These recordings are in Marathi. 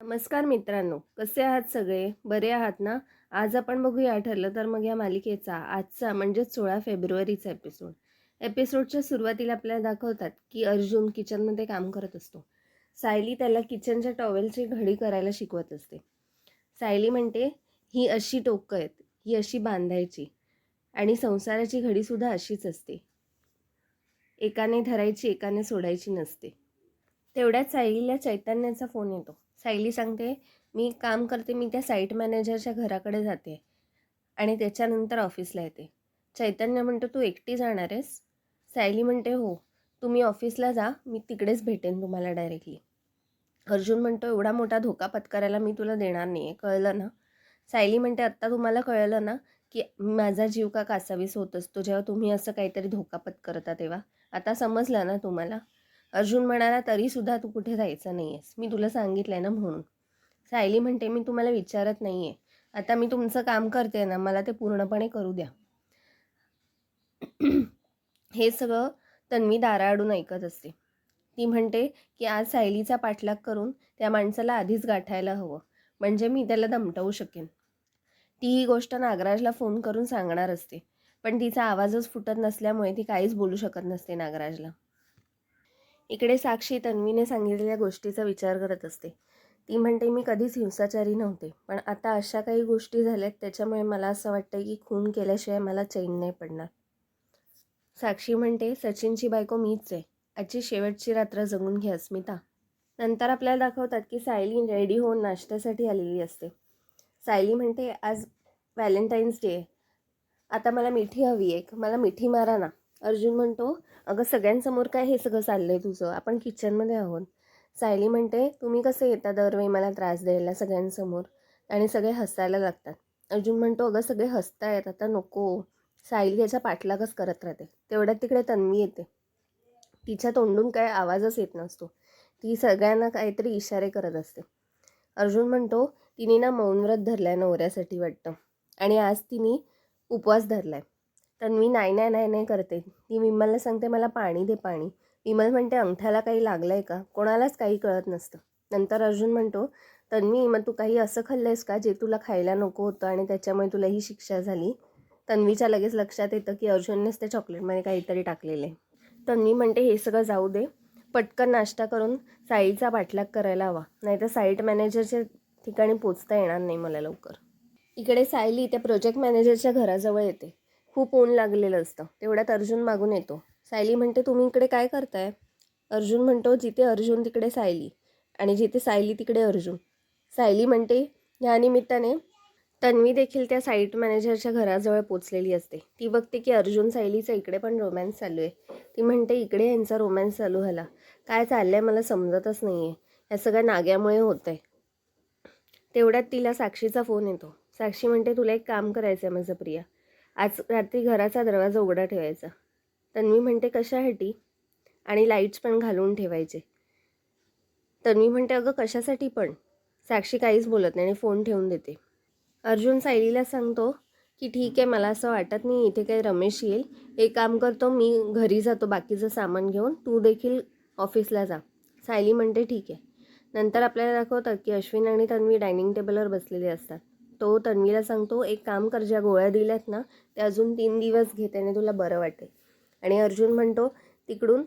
नमस्कार मित्रांनो, कसे आहात सगळे? बरे आहात ना? आज आपण बघूया ठरलं तर मग या मालिकेचा आजचा म्हणजेच 16 फेब्रुवारीचा एपिसोड. एपिसोडच्या सुरुवातीला आपल्याला दाखवतात की अर्जुन किचनमध्ये काम करत असतो. सायली त्याला किचनच्या टॉवेलची घडी करायला शिकवत असते. सायली म्हणते, ही अशी टोकं आहेत, ही अशी बांधायची आणि संसाराची घडीसुद्धा अशीच असते. एकाने धरायची, एकाने सोडायची नसते. तेवढ्यात सायलीला चैतन्याचा फोन येतो. सायली सांगते, मी काम करते, मी त्या साईट मॅनेजरच्या घराकडे जाते आणि त्याच्यानंतर ऑफिसला येते. चैतन्य म्हणतो, तू एकटी जाणार आहेस? सायली म्हणते, हो, तुम्ही ऑफिसला जा, मी तिकडेच भेटेन तुम्हाला डायरेक्टली. अर्जुन म्हणतो, एवढा मोठा धोका पत्करायला मी तुला देणार नाही आहे, कळलं ना? सायली म्हणते, आत्ता तुम्हाला कळलं ना की माझा जीव का कासावीस होत असतो जेव्हा तुम्ही असं काहीतरी धोका पत्करता तेव्हा? आता समजलं ना तुम्हाला? अर्जुन म्हणाला, तरीसुद्धा तू कुठे जायचं नाही आहेस, मी तुला सांगितलं आहे ना म्हणून. सायली म्हणते, मी तुम्हाला विचारत नाही आहे, आता मी तुमचं काम करते ना, मला ते पूर्णपणे करू द्या. हे सगळं तन्वी दाराआडून ऐकत असते. ती म्हणते की आज सायलीचा पाठलाग करून त्या माणसाला आधीच गाठायला हवं, म्हणजे मी त्याला दमटवू शकेन. ती ही गोष्ट नागराजला फोन करून सांगणार असते, पण तिचा आवाजच फुटत नसल्यामुळे ती काहीच बोलू शकत नसते नागराजला. इकडे साक्षी तन्वीने सांगितलेल्या गोष्टीचा विचार करत असते. ती म्हणते, मी कधीच हिंसाचारी नव्हते, पण आता अशा काही गोष्टी झाल्यात त्याच्यामुळे मला असं वाटतं की खून केल्याशिवाय मला चैन नाही पडणार. साक्षी म्हणते, सचिनची बायको मीच आहे, आजची शेवटची रात्र जगून घे अस्मिता. नंतर आपल्याला दाखवतात की सायली रेडी होऊन नाश्त्यासाठी आलेली असते. सायली म्हणते, आज व्हॅलेंटाईन्स डे आहे, आता मला मिठी हवी आहे, मला मिठी मारा ना. अर्जुन म्हणतो, अगं सगळ्यांसमोर काय हे सगळं चाललंय तुझं, आपण किचनमध्ये आहोत. सायली म्हणते, तुम्ही कसं येता दरवेळी मला त्रास द्यायला सगळ्यांसमोर, आणि सगळे हसायला लागतात. अर्जुन म्हणतो, अगं सगळे हसतायत, आता नको. सायली याच्या पाठलागच करत राहते. तेवढ्यात तिकडे तन्वी येते. तिच्या तोंडून काय आवाजच येत नसतो. ती सगळ्यांना काहीतरी इशारे करत असते. अर्जुन म्हणतो, तिने ना मौनव्रत धरलाय नवऱ्यासाठी वाटतं, आणि आज तिने उपवास धरलाय. तन्वी नाही नाही नाही नाही करते. ती विमलला सांगते, मला पाणी दे पाणी. विमल म्हणते, अंगठ्याला काही लागलंय का? कोणालाच काही कळत नसतं. नंतर अर्जुन म्हणतो, तन्वी मग तू काही असं खाल्लंयस का जे तुला खायला नको होतं आणि त्याच्यामुळे तुला ही शिक्षा झाली? तन्वीच्या लगेच लक्षात येतं की अर्जुननेच त्या चॉकलेटमध्ये काहीतरी टाकलेलं आहे. तन्वी म्हणते, हे सगळं जाऊ दे, पटकन नाश्ता करून साईचा पाठलाग करायला हवा, नाहीतर साईट मॅनेजरच्या ठिकाणी पोचता येणार नाही मला लवकर. इकडे सायली त्या प्रोजेक्ट मॅनेजरच्या घराजवळ येते. खूप ऊन लागलेलं असतं. तेवढ्यात अर्जुन मागून येतो. सायली म्हणते, तुम्ही इकडे काय करताय? अर्जुन म्हणतो, जिथे अर्जुन तिकडे सायली, आणि जिथे सायली तिकडे अर्जुन. सायली म्हणते, या निमित्ताने तन्वी देखील त्या साईट मॅनेजरच्या घराजवळ पोचलेली असते. ती बघते की अर्जुन सायलीचा इकडे पण रोमॅन्स चालू आहे. ती म्हणते, इकडे यांचा रोमॅन्स चालू झाला, काय चाललंय मला समजतच नाही आहे, या सगळ्या नाग्यामुळे होतं आहे. तेवढ्यात तिला साक्षीचा फोन येतो. साक्षी म्हणते, तुला एक काम करायचं आहे माझं प्रिया, आज रात्री घराचा दरवाजा उघडा ठेवायचा. तन्वी म्हणते, कशासाठी? आणि लाईट्स पण घालून ठेवायचे. तन्वी म्हणते, अगं कशासाठी पण? साक्षी काहीच बोलत नाही आणि फोन ठेवून देते. अर्जुन सायलीला सांगतो की ठीक आहे, मला असं वाटत नाही इथे काही रमेश येईल, एक काम करतो, मी घरी जातो बाकीचं सामान घेऊन, तू देखील ऑफिसला जा. सायली म्हणते, ठीक आहे. नंतर आपल्याला दाखवतात की अश्विन आणि तन्वी डायनिंग टेबलवर बसलेले असतात. तो तन्वीला सांगतो, एक काम कर, ज्या गोळ्या दिल्यात ना ते अजून 3 दिवस घे, त्याने तुला बरं वाटेल. आणि अर्जुन म्हणतो तिकडून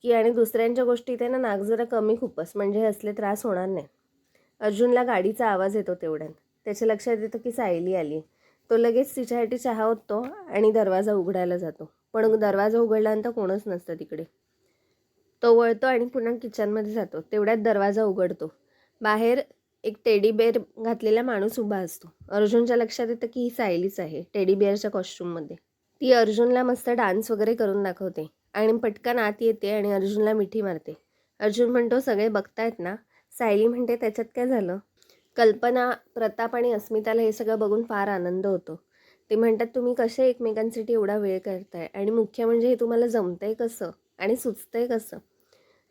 की आणि दुसऱ्यांच्या गोष्टीत आहे ना नाक जरा कमी खूपच, म्हणजे असले त्रास होणार नाही. अर्जुनला गाडीचा आवाज येतो. तेवढ्यात त्याच्या लक्षात येतं की सायली आली. तो लगेच तिच्यासाठी चहा ओततो आणि दरवाजा उघडायला जातो, पण दरवाजा उघडल्यानंतर कोणच नसतं तिकडे. तो वळतो आणि पुन्हा किचनमध्ये जातो. तेवढ्यात दरवाजा उघडतो. बाहेर एक टेडी बेअर घातलेला माणूस उभा असतो. अर्जुनच्या लक्षात येतं की ही सायलीच आहे, टेडी बेअरच्या कॉस्ट्यूममध्ये. ती अर्जुनला मस्त डान्स वगैरे करून दाखवते आणि पटकन आत येते आणि अर्जुनला मिठी मारते. अर्जुन म्हणतो, सगळे बघतायत ना? सायली म्हणते, त्याच्यात काय झालं? कल्पना, प्रताप आणि अस्मिताला हे सगळं बघून फार आनंद होतो. ते म्हणतात, तुम्ही कसे एकमेकांसाठी एवढा वेळ करताय, आणि मुख्य म्हणजे हे तुम्हाला जमतंय कसं आणि सुचतंय कसं?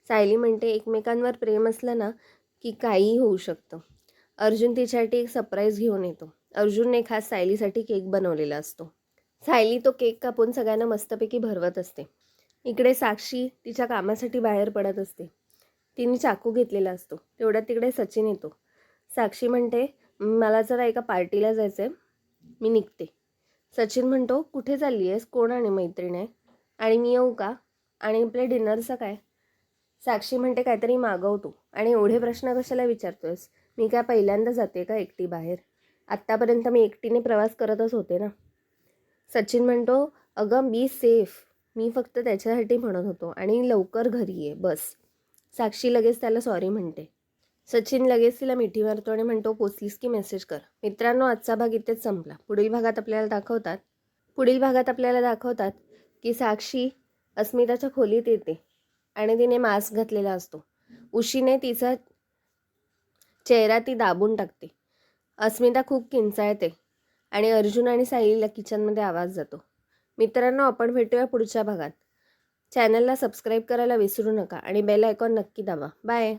सायली म्हणते, एकमेकांवर प्रेम असलं ना की काहीही होऊ शकतं. अर्जुन तिच्यासाठी एक सरप्राईज घेऊन येतो. अर्जुनने खास सायलीसाठी केक बनवलेला असतो. सायली तो केक कापून सगळ्यांना मस्तपैकी भरवत असते. इकडे साक्षी तिच्या कामासाठी बाहेर पडत असते. तिने चाकू घेतलेला असतो. तेवढ्यात तिकडे सचिन येतो. साक्षी म्हणते, मला जरा एका पार्टीला जायचं आहे, मी निघते. सचिन म्हणतो, कुठे चालली आहेस, कोण आणि मैत्रीण आहे, आणि मी येऊ का, आणि आपल्या डिनरचं काय? साक्षी म्हणते, काहीतरी मागवतो. आणि एवढे प्रश्न कशाला विचारतोयस, मी काय पहिल्यांदा जाते का एकटी बाहेर? आत्तापर्यंत मी एकटीने प्रवास करतच होते ना. सचिन म्हणतो, अगं बी सेफ, मी फक्त त्याच्यासाठी म्हणत होतो, आणि लवकर घरी ये बस. साक्षी लगेच त्याला सॉरी म्हणते. सचिन लगेच तिला मिठी मारतो आणि म्हणतो, पोचलीस की मेसेज कर. मित्रांनो, आजचा भाग इथेच संपला. पुढील भागात आपल्याला दाखवतात की साक्षी अस्मिताच्या खोलीत येते आणि तिने मास्क घातलेला असतो. उशीने तिचा चेहरा ती दाबून टाकते. अस्मिता खूप किंचाळते आणि अर्जुन आणि सायलीला किचनमध्ये आवाज जातो. मित्रांनो, आपण भेटूया पुढच्या भागात. चॅनलला सबस्क्राईब करायला विसरू नका आणि बेल आयकॉन नक्की दाबा. बाय.